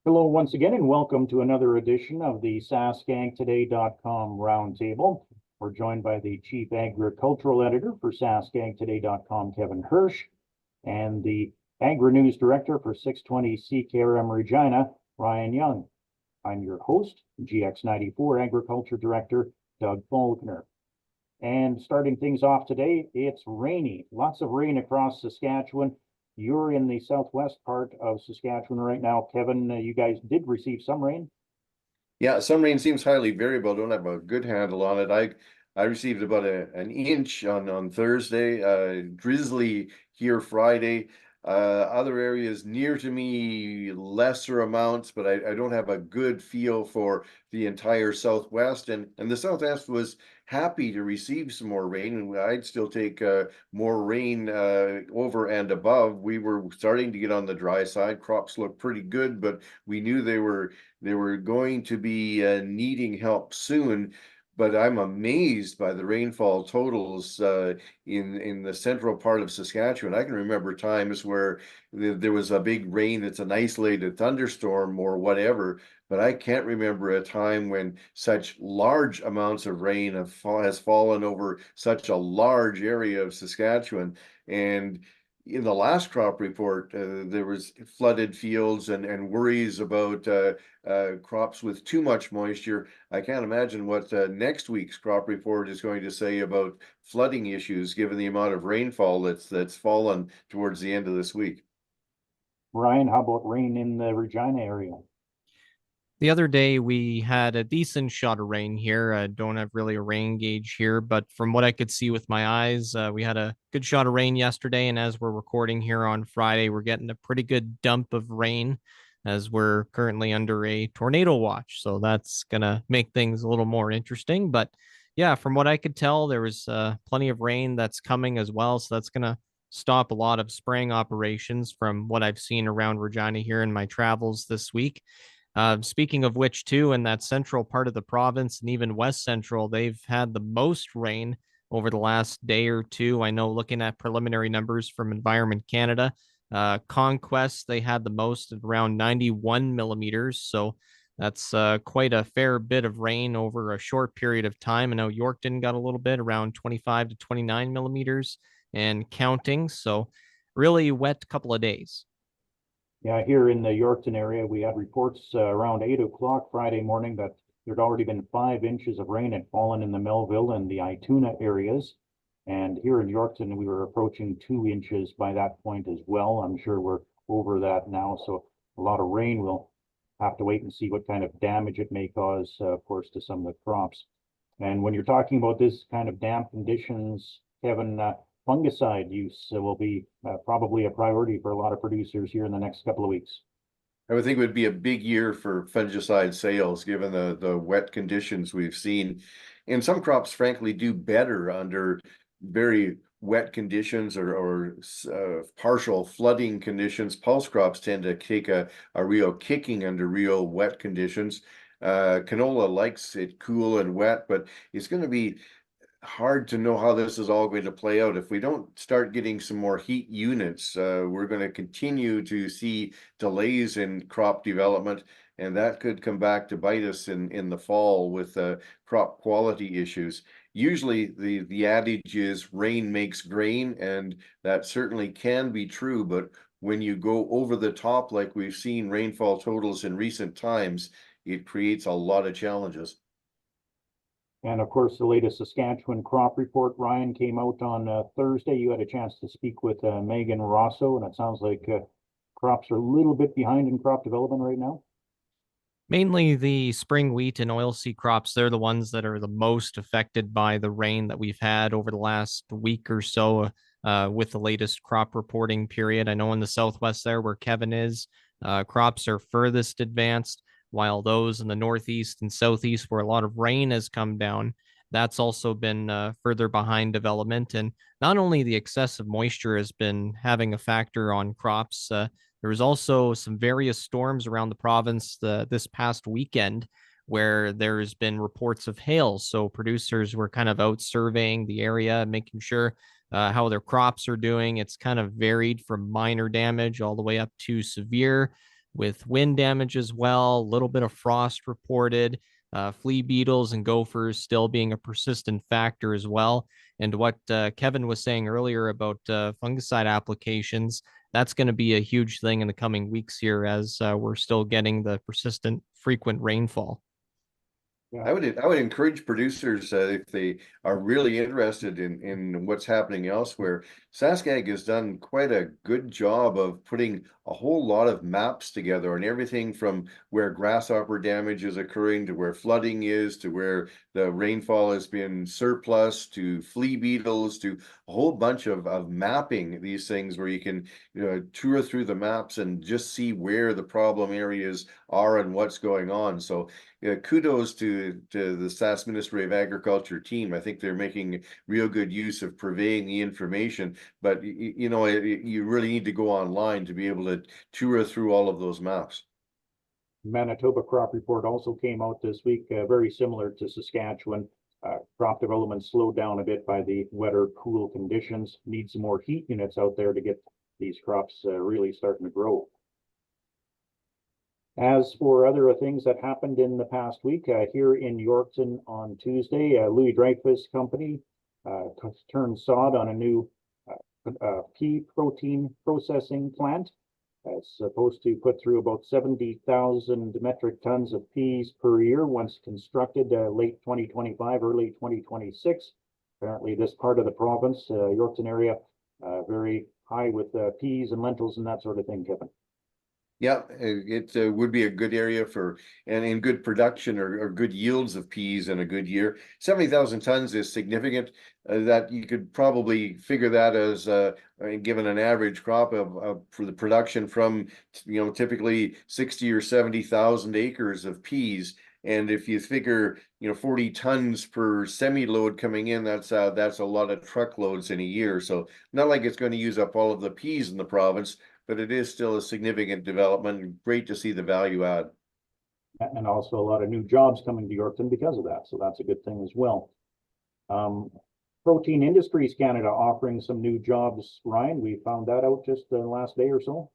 Hello once again, and welcome to another edition of the SaskAgToday.com Roundtable. We're joined by the Chief Agricultural Editor for SaskAgToday.com, Kevin Hursh, and the AgriNews Director for 620 CKRM Regina, Ryan Young. I'm your host, GX94 Agriculture Director, Doug Falconer. And starting things off today, it's rainy. Lots of rain across Saskatchewan. You're in the southwest part of Saskatchewan right now, Kevin. You guys did receive some rain. Yeah, some rain seems highly variable. Don't have a good handle on it. I received about an inch on Thursday, drizzly here Friday. Other areas near to me, lesser amounts, but I don't have a good feel for the entire Southwest. And the Southwest was happy to receive some more rain, and I'd still take more rain over and above. We were starting to get on the dry side. Crops look pretty good, but we knew they were going to be needing help soon. But I'm amazed by the rainfall totals in the central part of Saskatchewan. I can remember times where there was a big rain, it's an isolated thunderstorm or whatever, but I can't remember a time when such large amounts of rain has fallen over such a large area of Saskatchewan. And in the last crop report, there was flooded fields and worries about crops with too much moisture. I can't imagine what next week's crop report is going to say about flooding issues, given the amount of rainfall that's fallen towards the end of this week. Ryan, how about rain in the Regina area? The other day we had a decent shot of rain here. I don't have really a rain gauge here, but from what I could see with my eyes, we had a good shot of rain yesterday. And as we're recording here on Friday, we're getting a pretty good dump of rain as we're currently under a tornado watch. So that's going to make things a little more interesting. But yeah, from what I could tell, there was plenty of rain that's coming as well. So that's going to stop a lot of spraying operations from what I've seen around Regina here in my travels this week. Speaking of which, too, in that central part of the province and even west central, they've had the most rain over the last day or two. I know looking at preliminary numbers from Environment Canada, Conquest, they had the most at around 91 millimeters. So that's quite a fair bit of rain over a short period of time. I know Yorkton got a little bit around 25 to 29 millimeters and counting. So really wet couple of days. Yeah, here in the Yorkton area, we had reports around 8 o'clock Friday morning that there'd already been 5 inches of rain had fallen in the Melville and the Ituna areas. And here in Yorkton, we were approaching 2 inches by that point as well. I'm sure we're over that now. So a lot of rain. We'll have to wait and see what kind of damage it may cause, of course, to some of the crops. And when you're talking about this kind of damp conditions, Kevin, fungicide use will be probably a priority for a lot of producers here in the next couple of weeks. I would think it would be a big year for fungicide sales, given the wet conditions we've seen. And some crops, frankly, do better under very wet conditions or partial flooding conditions. Pulse crops tend to take a real kicking under real wet conditions. Canola likes it cool and wet, but it's going to be hard to know how this is all going to play out. If we don't start getting some more heat units, we're going to continue to see delays in crop development, and that could come back to bite us in the fall with crop quality issues. Usually the adage is rain makes grain, and that certainly can be true, but when you go over the top like we've seen rainfall totals in recent times, it creates a lot of challenges. And of course, the latest Saskatchewan crop report, Ryan, came out on Thursday. You had a chance to speak with Megan Rosso, and it sounds like crops are a little bit behind in crop development right now. Mainly the spring wheat and oilseed crops, they're the ones that are the most affected by the rain that we've had over the last week or so with the latest crop reporting period. I know in the southwest there where Kevin is, crops are furthest advanced, while those in the northeast and southeast where a lot of rain has come down, that's also been further behind development. And not only the excessive moisture has been having a factor on crops, there was also some various storms around the province this past weekend where there's been reports of hail. So producers were kind of out surveying the area, making sure how their crops are doing. It's kind of varied from minor damage all the way up to severe. with wind damage as well, a little bit of frost reported, flea beetles and gophers still being a persistent factor as well. And what Kevin was saying earlier about fungicide applications, that's going to be a huge thing in the coming weeks here as we're still getting the persistent frequent rainfall. Yeah. I would encourage producers if they are really interested in what's happening elsewhere. SaskAg has done quite a good job of putting a whole lot of maps together on everything from where grasshopper damage is occurring to where flooding is to where the rainfall has been surplus to flea beetles to a whole bunch of mapping these things where you can tour through the maps and just see where the problem areas are and what's going on. So kudos to the Sask Ministry of Agriculture team. I think they're making real good use of purveying the information, but you really need to go online to be able to tour through all of those maps. Manitoba crop report also came out this week, very similar to Saskatchewan. Crop development slowed down a bit by the wetter, cool conditions. Need some more heat units out there to get these crops really starting to grow. As for other things that happened in the past week, here in Yorkton on Tuesday, Louis Dreyfus Company turned sod on a new pea protein processing plant. It's supposed to put through about 70,000 metric tons of peas per year once constructed, late 2025, early 2026. Apparently this part of the province, Yorkton area, very high with peas and lentils and that sort of thing, Kevin. Yeah, it would be a good area for and in good production or good yields of peas in a good year. 70,000 tons is significant. That you could probably figure that as given an average crop of for the production from typically 60 or 70,000 acres of peas. And if you figure 40 tons per semi load coming in, that's a lot of truckloads in a year. So not like it's going to use up all of the peas in the province, but it is still a significant development. Great to see the value add. And also a lot of new jobs coming to Yorkton because of that. So that's a good thing as well. Protein Industries Canada offering some new jobs. Ryan, we found that out just the last day or so.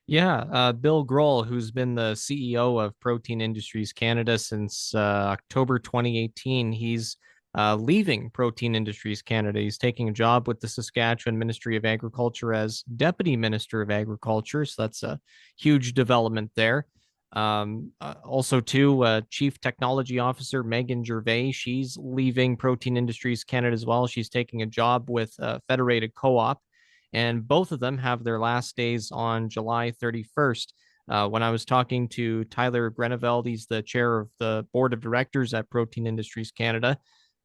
Yeah, Bill Grohl, who's been the CEO of Protein Industries Canada since October 2018, he's leaving Protein Industries Canada. He's taking a job with the Saskatchewan Ministry of Agriculture as Deputy Minister of Agriculture. So that's a huge development there. Also, too, Chief Technology Officer Megan Gervais, she's leaving Protein Industries Canada as well. She's taking a job with Federated Co-op. And both of them have their last days on July 31st. When I was talking to Tyler Greneveld, he's the chair of the board of directors at Protein Industries Canada.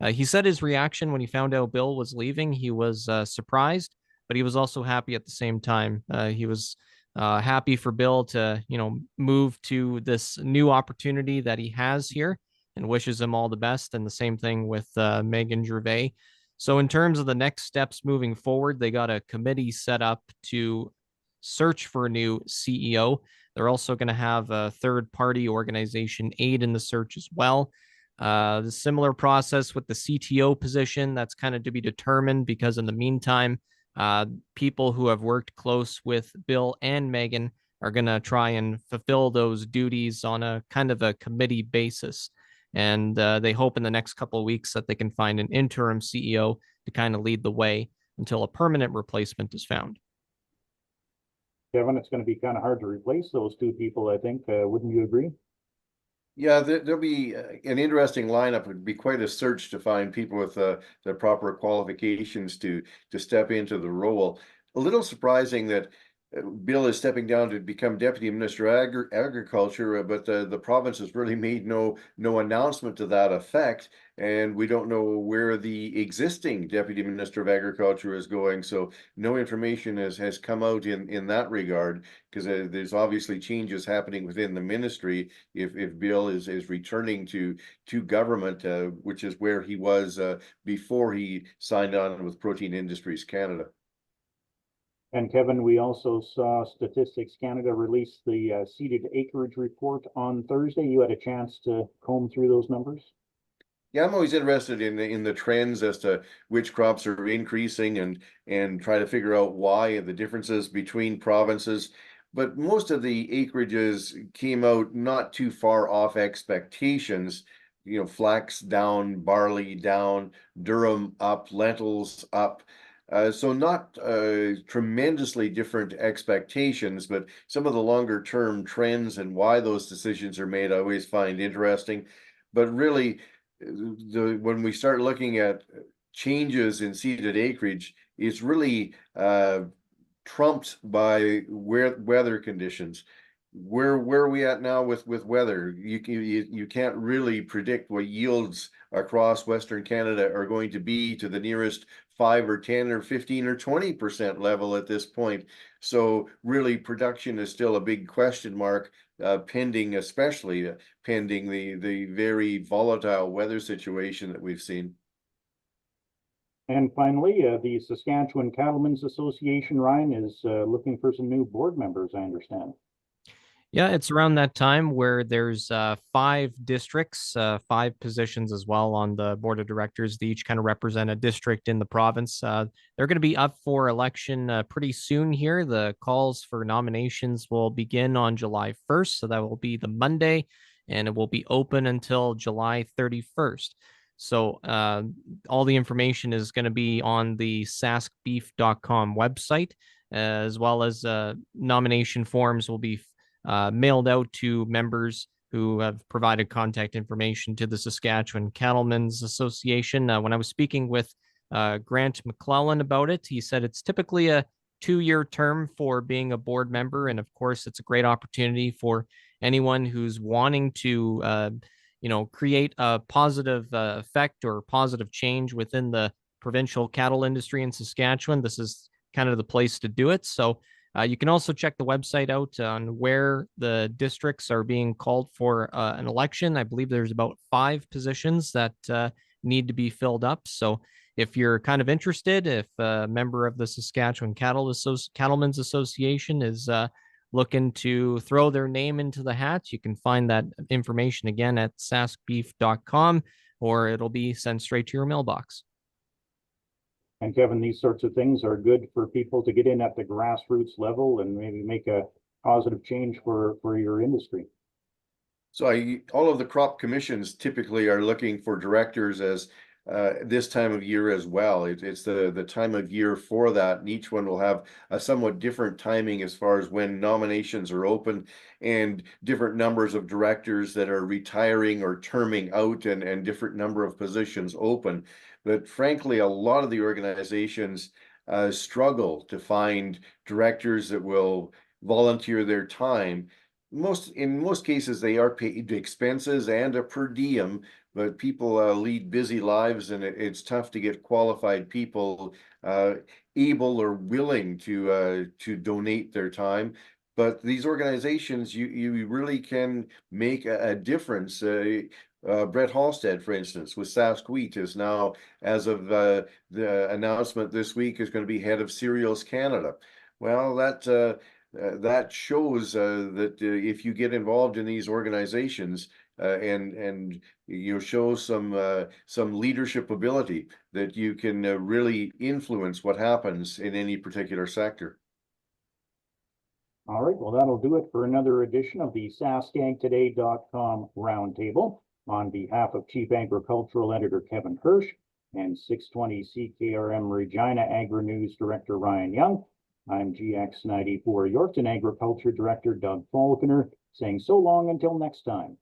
He said his reaction when he found out Bill was leaving, he was surprised, but he was also happy at the same time. He was happy for Bill to, move to this new opportunity that he has here and wishes him all the best. And the same thing with Megan Gervais. So in terms of the next steps moving forward, they got a committee set up to search for a new CEO. They're also going to have a third-party organization aid in the search as well. The similar process with the CTO position, that's kind of to be determined because in the meantime, people who have worked close with Bill and Megan are going to try and fulfill those duties on a kind of a committee basis. And they hope in the next couple of weeks that they can find an interim CEO to kind of lead the way until a permanent replacement is found. Kevin, it's going to be kind of hard to replace those two people, I think. Wouldn't you agree? Yeah, there'll be an interesting lineup. It would be quite a search to find people with the proper qualifications to step into the role. A little surprising that Bill is stepping down to become Deputy Minister of Agriculture, but the province has really made no announcement to that effect, and we don't know where the existing Deputy Minister of Agriculture is going. So no information has come out in that regard, because there's obviously changes happening within the ministry if Bill is returning to government, which is where he was before he signed on with Protein Industries Canada. And Kevin, we also saw Statistics Canada release the seeded acreage report on Thursday. You had a chance to comb through those numbers? Yeah, I'm always interested in the trends as to which crops are increasing and try to figure out why and the differences between provinces. but most of the acreages came out not too far off expectations. You know, flax down, barley down, durum up, lentils up. So not tremendously different expectations, but some of the longer term trends and why those decisions are made, I always find interesting. But really, when we start looking at changes in seeded acreage, it's really trumped by weather conditions. Where are we at now with weather? You can't really predict what yields across Western Canada are going to be to the nearest 5 or 10 or 15 or 20% level at this point. So really, production is still a big question mark, pending, especially pending the very volatile weather situation that we've seen. And finally, the Saskatchewan Cattlemen's Association, Ryan, is looking for some new board members, I understand. Yeah, it's around that time where there's 5 districts, 5 positions as well on the board of directors. They each kind of represent a district in the province. They're going to be up for election pretty soon here. The calls for nominations will begin on July 1st, so that will be the Monday, and it will be open until July 31st. So all the information is going to be on the saskbeef.com website, as well as nomination forms will be mailed out to members who have provided contact information to the Saskatchewan Cattlemen's Association. When I was speaking with Grant McClellan about it, he said it's typically a 2-year term for being a board member. And of course, it's a great opportunity for anyone who's wanting to, create a positive effect or positive change within the provincial cattle industry in Saskatchewan. This is kind of the place to do it. So you can also check the website out on where the districts are being called for an election. I believe there's about 5 positions that need to be filled up. So if you're kind of interested, if a member of the Saskatchewan Cattlemen's Association is looking to throw their name into the hat, you can find that information again at saskbeef.com, or it'll be sent straight to your mailbox. And Kevin, these sorts of things are good for people to get in at the grassroots level and maybe make a positive change for your industry. So all of the crop commissions typically are looking for directors as this time of year as well. It's the time of year for that, and each one will have a somewhat different timing as far as when nominations are open, and different numbers of directors that are retiring or terming out, and different number of positions open. But frankly, a lot of the organizations struggle to find directors that will volunteer their time. In most cases, they are paid expenses and a per diem, but people lead busy lives, and it's tough to get qualified people able or willing to donate their time. But these organizations, you really can make a difference. Brett Halstead, for instance, with Sask Wheat, is now, as of the announcement this week, is going to be head of Cereals Canada. Well, that shows that if you get involved in these organizations and you show some leadership ability, that you can really influence what happens in any particular sector. All right, well, that'll do it for another edition of the SaskAgToday.com Roundtable. On behalf of Chief Agricultural Editor Kevin Hursh and 620 CKRM Regina AgriNews Director Ryan Young, I'm GX94 Yorkton Agriculture Director Doug Falconer, saying so long until next time.